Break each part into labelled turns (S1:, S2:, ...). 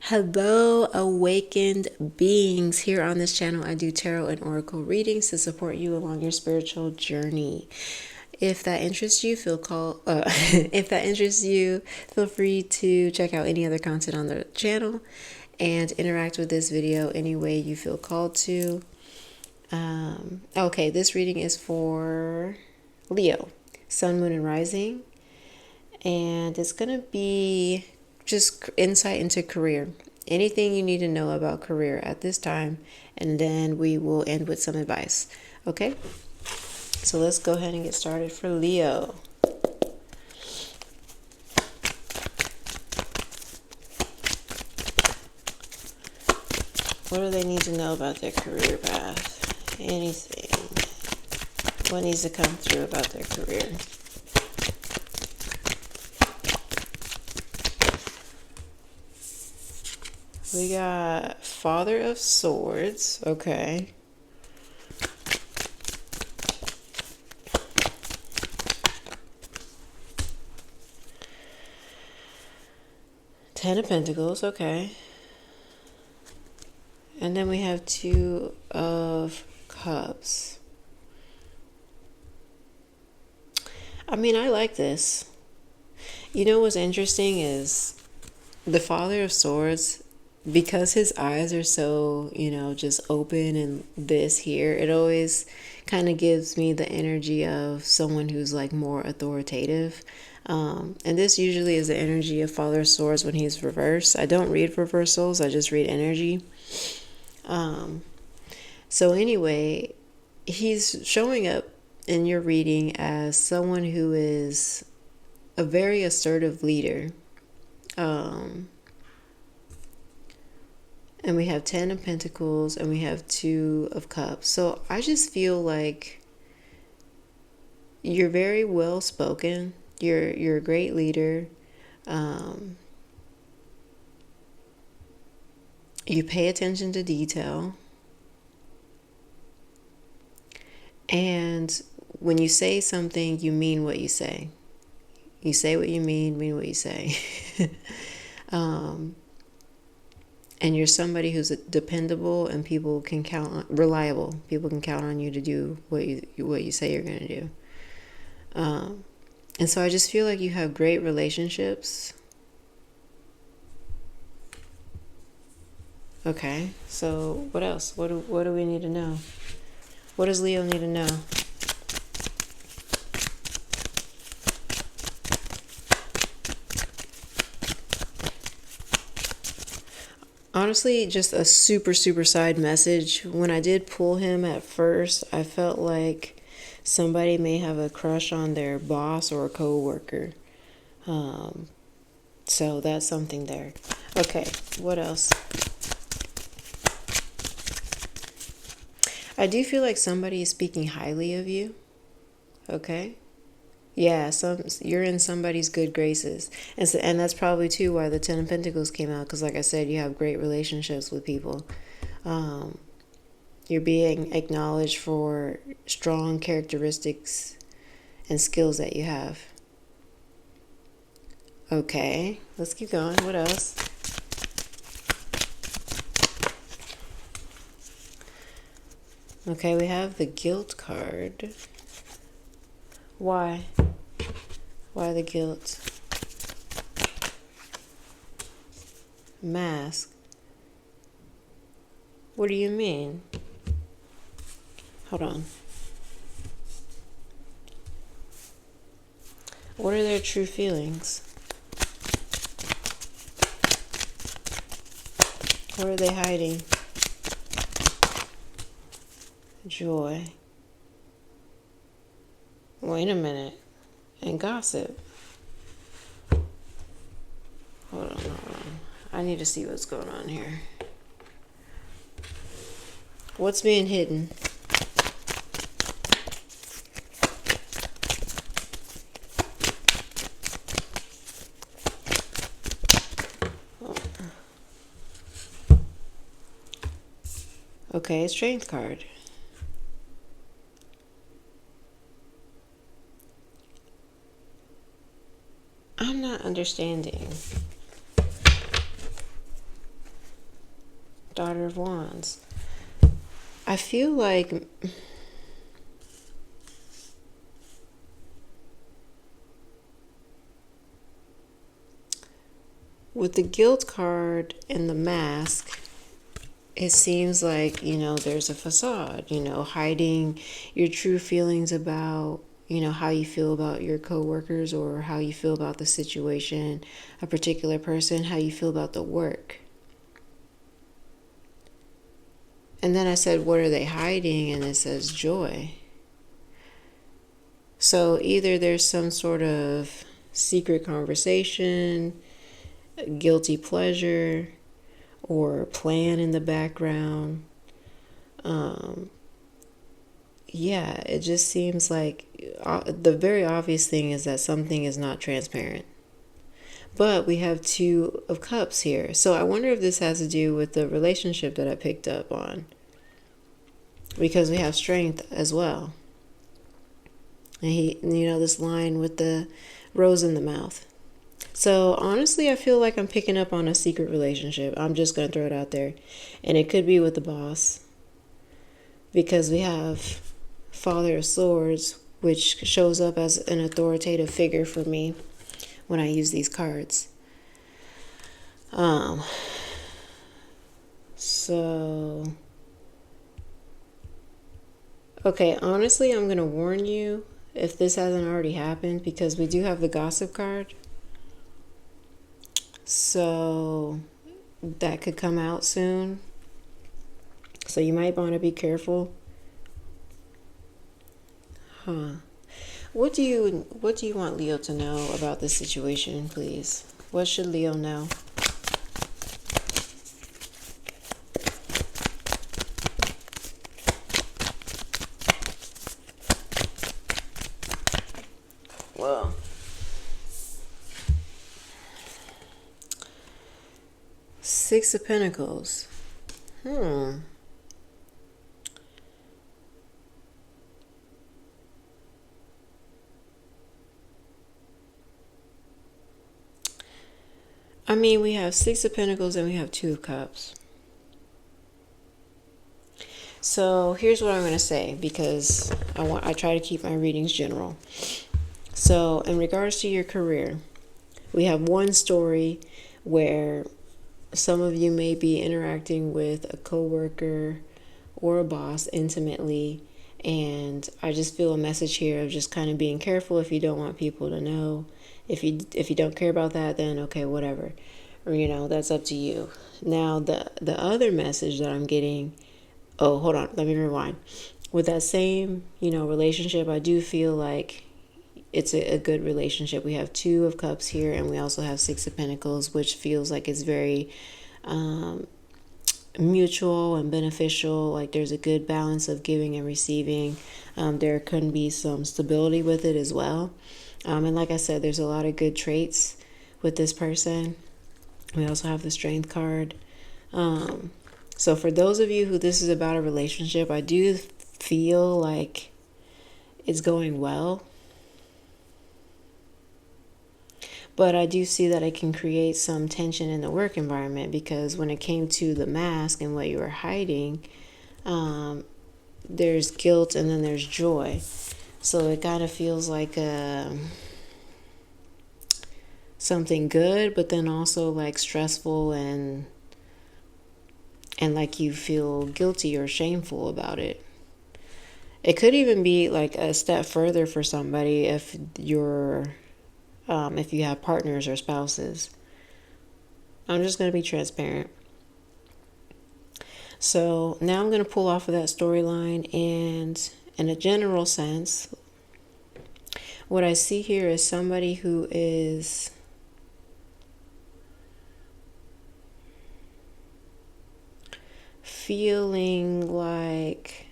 S1: Hello, awakened beings. Here on this channel, I do tarot and oracle readings to support you along your spiritual journey. If that interests you, if that interests you, feel free to check out any other content on the channel and interact with this video any way you feel called to. Okay, this reading is for Leo, Sun, Moon, and Rising, and it's gonna be just insight into career. Anything you need to know about career at this time, and then we will end with some advice. Okay? So let's go ahead and get started for Leo. What do they need to know about their career path? Anything. What needs to come through about their career? We got Father of Swords. Okay. Ten of Pentacles. Okay. And then we have Two of Cups. I mean, I like this. You know what's interesting is the Father of Swords, because his eyes are so, just open and this here, it always kind of gives me the energy of someone who's like more authoritative. And this usually is the energy of Father of Swords when he's reversed. I don't read reversals, I just read energy. So anyway, he's showing up in your reading as someone who is a very assertive leader. And we have 10 of Pentacles and we have 2 of Cups. So I just feel like you're very well spoken. You're a great leader. You pay attention to detail. And when you say something, you mean what you say. You say what you mean what you say. And you're somebody who's dependable and people can count on, reliable. People can count on you to do what you say you're going to do. And so I just feel like you have great relationships. Okay, so what else? What do we need to know? What does Leo need to know? Honestly, just a super side message. When I did pull him at first, I felt like somebody may have a crush on their boss or a co-worker. So that's something there. Okay, what else? I do feel like somebody is speaking highly of you. Okay? Yeah, you're in somebody's good graces. And that's probably too why the 10 of Pentacles came out, because like I said, you have great relationships with people. You're being acknowledged for strong characteristics and skills that you have. Okay, let's keep going. What else? Okay, we have the guilt card. Why? Why the guilt? Mask. What do you mean? Hold on. What are their true feelings? What are they hiding? Joy. Wait a minute. And gossip. Hold on. I need to see what's going on here. What's being hidden? Okay, Strength card. I'm not understanding. Daughter of Wands. I feel like with the guilt card and the mask, it seems like, there's a facade, hiding your true feelings about, how you feel about your coworkers or how you feel about the situation, a particular person, how you feel about the work. And then I said, what are they hiding? And it says joy. So either there's some sort of secret conversation, guilty pleasure, or plan in the background. Yeah, it just seems like the very obvious thing is that something is not transparent. But we have Two of Cups here. So I wonder if this has to do with the relationship that I picked up on. Because we have Strength as well. And this line with the rose in the mouth. So honestly, I feel like I'm picking up on a secret relationship. I'm just going to throw it out there. And it could be with the boss. Because we have Father of Swords, which shows up as an authoritative figure for me when I use these cards. So, okay, honestly, I'm going to warn you if this hasn't already happened, because we do have the Gossip card. So that could come out soon. So you might want to be careful. What do you want Leo to know about this situation, please? What should Leo know? Well, Six of Pentacles. I mean, we have Six of Pentacles and we have Two of Cups. So here's what I'm going to say, because I try to keep my readings general. So in regards to your career, we have one story where some of you may be interacting with a coworker or a boss intimately, and I just feel a message here of just kind of being careful if you don't want people to know. If you don't care about that, then okay, whatever. Or, that's up to you. Now, the other message that I'm getting, oh, hold on, let me rewind. With that same, relationship, I do feel like it's a good relationship. We have Two of Cups here, and we also have Six of Pentacles, which feels like it's very mutual and beneficial. Like there's a good balance of giving and receiving. There can be some stability with it as well. And like I said, there's a lot of good traits with this person. We also have the Strength card. So for those of you who this is about a relationship, I do feel like it's going well. But I do see that it can create some tension in the work environment, because when it came to the mask and what you were hiding, there's guilt and then there's joy. So it kind of feels like something good, but then also like stressful and like you feel guilty or shameful about it. It could even be like a step further for somebody if you have partners or spouses. I'm just going to be transparent. So now I'm going to pull off of that storyline, and in a general sense, what I see here is somebody who is feeling like,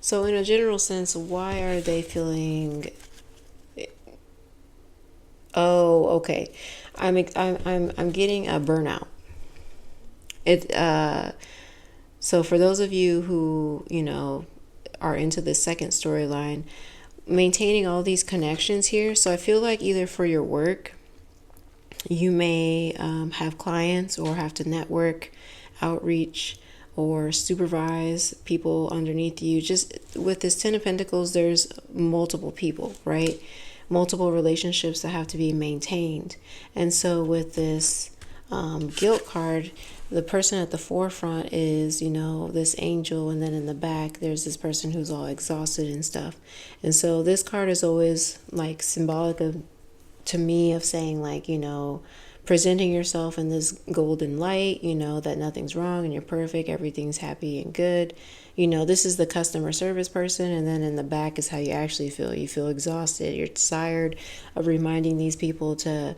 S1: so in a general sense, why are they feeling, oh, okay, I'm getting a burnout. So for those of you who, are into the second storyline, maintaining all these connections here. So I feel like either for your work, You may have clients or have to network, outreach, or supervise people underneath you. Just with this Ten of Pentacles, there's multiple people, right? Multiple relationships that have to be maintained. And so with this guilt card, the person at the forefront is, this angel, and then in the back, there's this person who's all exhausted and stuff. And so this card is always like symbolic of, to me, of saying, like, presenting yourself in this golden light, that nothing's wrong and you're perfect, everything's happy and good. This is the customer service person, and then in the back is how you actually feel. You feel exhausted. You're tired of reminding these people to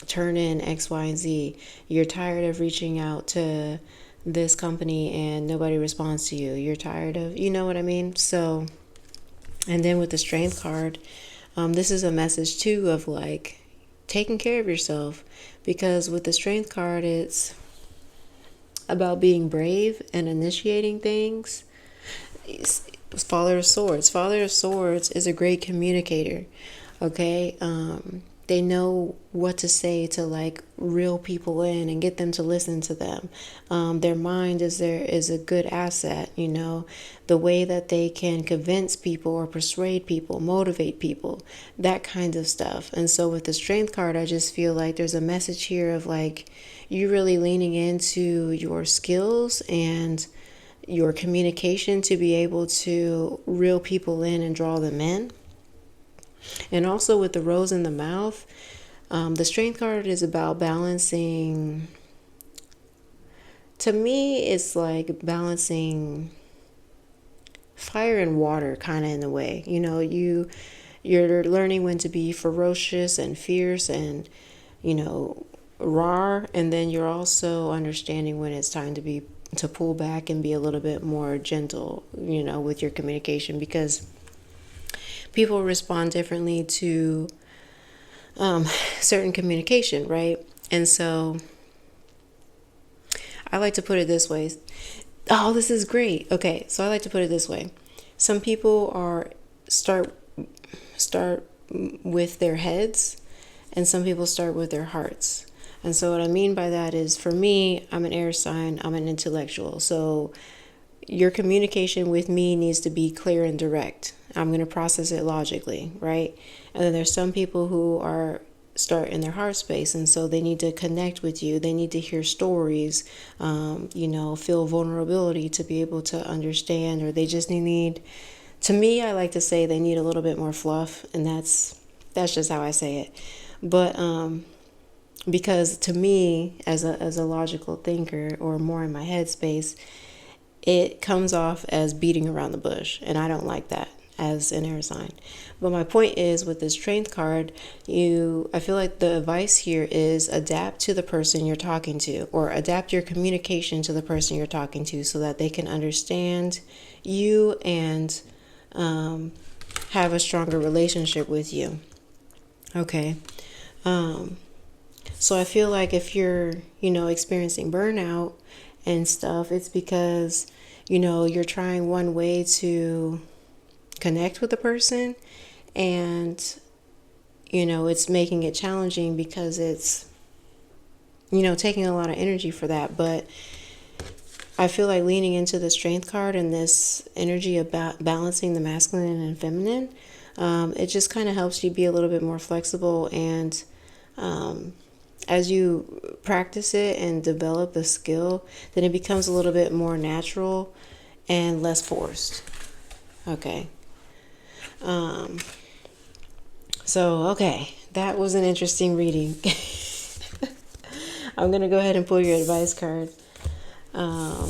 S1: turn in X, Y, and Z. You're tired of reaching out to this company and nobody responds to you. You're tired of, you know what I mean? So, and then with the Strength card, this is a message too of like taking care of yourself, because with the Strength card, it's about being brave and initiating things. Father of Swords. Father of Swords is a great communicator. Okay, they know what to say to like reel people in and get them to listen to them. Their mind is a good asset. The way that they can convince people or persuade people, motivate people, that kind of stuff. And so with the Strength card, I just feel like there's a message here of like you really leaning into your skills and your communication to be able to reel people in and draw them in. And also with the Rose in the Mouth, the Strength card is about balancing. To me, it's like balancing fire and water, kind of, in a way. You're learning when to be ferocious and fierce and, raw, and then you're also understanding when it's time to pull back and be a little bit more gentle, with your communication, because people respond differently to certain communication, right? And so I like to put it this way. Oh, this is great. Okay, so I like to put it this way. Some people start with their heads, and some people start with their hearts. And so what I mean by that is, for me, I'm an air sign, I'm an intellectual. So your communication with me needs to be clear and direct. I'm going to process it logically, right? And then there's some people who start in their heart space, and so they need to connect with you. They need to hear stories, feel vulnerability to be able to understand, or they just need, to me, I like to say they need a little bit more fluff, and that's just how I say it. But because to me, as a logical thinker, or more in my head space, it comes off as beating around the bush, and I don't like that as an air sign. But my point is, with this Strength card, I feel like the advice here is adapt to the person you're talking to, or adapt your communication to the person you're talking to, so that they can understand you and have a stronger relationship with you. Okay. So I feel like if you're, experiencing burnout and stuff, it's because, you're trying one way to connect with a person, and, it's making it challenging because it's, taking a lot of energy for that. But I feel like leaning into the Strength card and this energy about balancing the masculine and feminine, it just kind of helps you be a little bit more flexible, and as you practice it and develop the skill, then it becomes a little bit more natural and less forced. Okay. Okay, that was an interesting reading. I'm going to go ahead and pull your advice card. But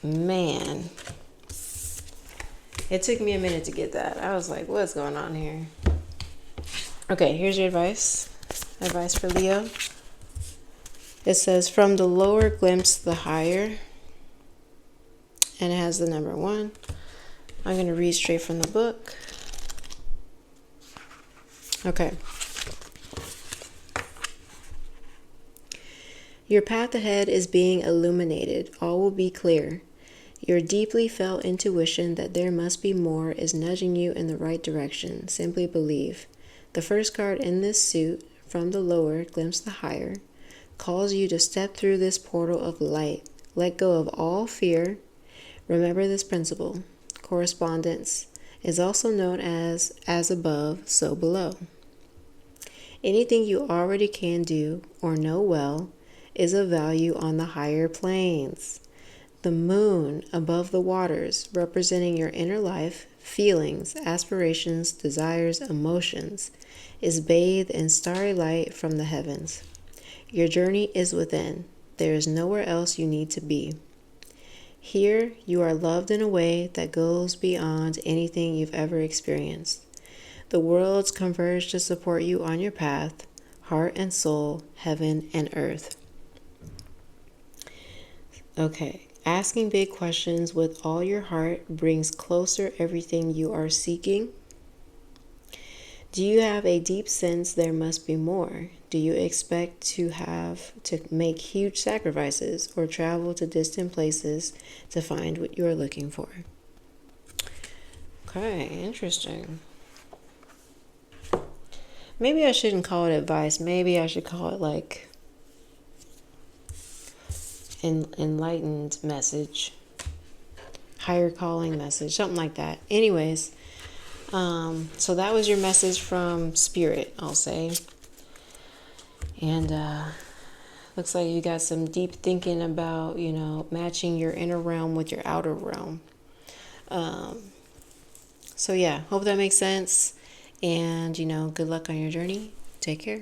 S1: man, it took me a minute to get that. I was like, what's going on here? Okay, here's your advice. Advice for Leo. It says, from the lower glimpse the higher. And it has the number 1. I'm going to read straight from the book. Okay. Your path ahead is being illuminated. All will be clear. Your deeply felt intuition that there must be more is nudging you in the right direction. Simply believe. The first card in this suit, from the lower, glimpse the higher, calls you to step through this portal of light. Let go of all fear. Remember this principle. Correspondence is also known as above, so below. Anything you already can do or know well is of value on the higher planes. The moon above the waters, representing your inner life, feelings, aspirations, desires, emotions, is bathed in starry light from the heavens. Your journey is within. There is nowhere else you need to be. Here, you are loved in a way that goes beyond anything you've ever experienced. The worlds converge to support you on your path, heart and soul, heaven and earth. Okay, asking big questions with all your heart brings closer everything you are seeking. Do you have a deep sense there must be more? Do you expect to have to make huge sacrifices or travel to distant places to find what you are looking for? Okay, interesting. Maybe I shouldn't call it advice. Maybe I should call it like an enlightened message, higher calling message, something like that. Anyways, so that was your message from Spirit, I'll say. And looks like you got some deep thinking about, matching your inner realm with your outer realm. So yeah, hope that makes sense. And, good luck on your journey. Take care.